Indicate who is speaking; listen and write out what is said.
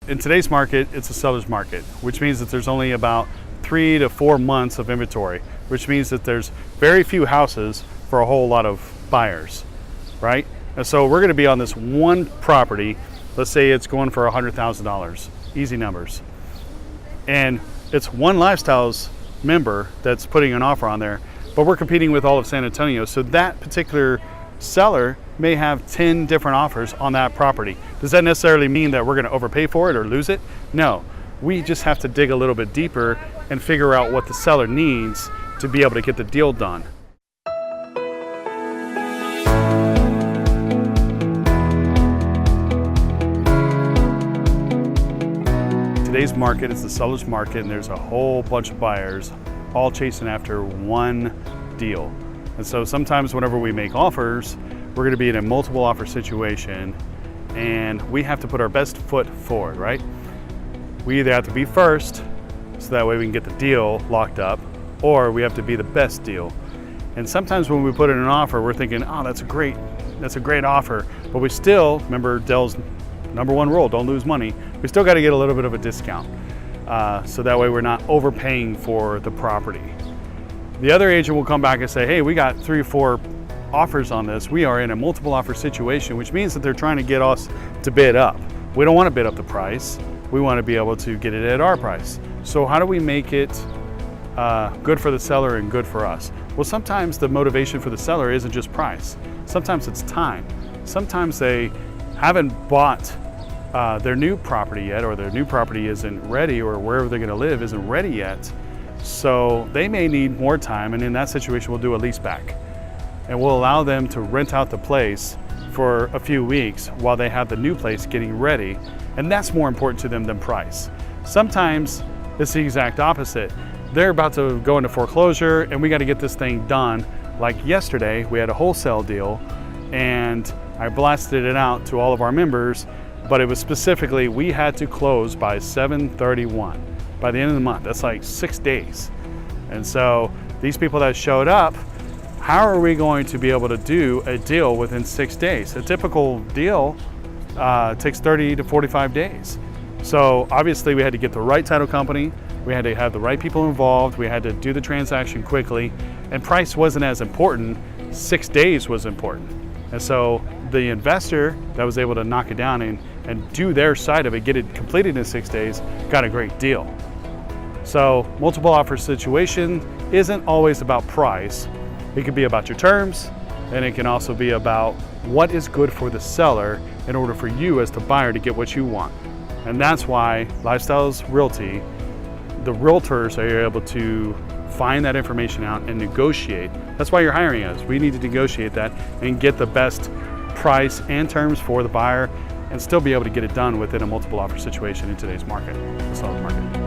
Speaker 1: In today's market, it's a seller's market, which means that there's only about 3 to 4 months of inventory, which means that there's very few houses for a whole lot of buyers, right? And so we're gonna be on this one property. Let's say it's going for $100,000, easy numbers. And it's one Lifestyles member that's putting an offer on there, but we're competing with all of San Antonio. So that particular seller may have 10 different offers on that property. Does that necessarily mean that we're gonna overpay for it or lose it? No, we just have to dig a little bit deeper and figure out what the seller needs to be able to get the deal done. Today's market is the seller's market, and there's a whole bunch of buyers all chasing after one deal. And so sometimes whenever we make offers, we're gonna be in a multiple offer situation, and we have to put our best foot forward, right? We either have to be first, so that way we can get the deal locked up, or we have to be the best deal. And sometimes when we put in an offer, we're thinking, oh, that's a great offer. But we still, remember Dell's #1 rule, don't lose money. We still gotta get a little bit of a discount. So that way we're not overpaying for the property. The other agent will come back and say, hey, we got 3 or 4 offers on this. We are in a multiple offer situation, which means that they're trying to get us to bid up. We don't want to bid up the price. We want to be able to get it at our price. So how do we make it good for the seller and good for us? Well, sometimes the motivation for the seller isn't just price. Sometimes it's time. Sometimes they haven't bought their new property yet, or their new property isn't ready, or wherever they're going to live isn't ready yet. So they may need more time, and in that situation we'll do a lease back. And we'll allow them to rent out the place for a few weeks while they have the new place getting ready. And that's more important to them than price. Sometimes it's the exact opposite. They're about to go into foreclosure and we got to get this thing done. Like yesterday, we had a wholesale deal and I blasted it out to all of our members, but it was specifically, we had to close by 7/31, by the end of the month. That's like 6 days. And so these people that showed up, how are we going to be able to do a deal within 6 days? A typical deal takes 30 to 45 days. So obviously we had to get the right title company, we had to have the right people involved, we had to do the transaction quickly, and price wasn't as important, 6 days was important. And so the investor that was able to knock it down and do their side of it, get it completed in 6 days, got a great deal. So multiple offer situation isn't always about price. It could be about your terms, and it can also be about what is good for the seller in order for you as the buyer to get what you want. And that's why Lifestyles Realty, the realtors are able to find that information out and negotiate. That's why you're hiring us. We need to negotiate that and get the best price and terms for the buyer and still be able to get it done within a multiple offer situation in today's market, the seller's market.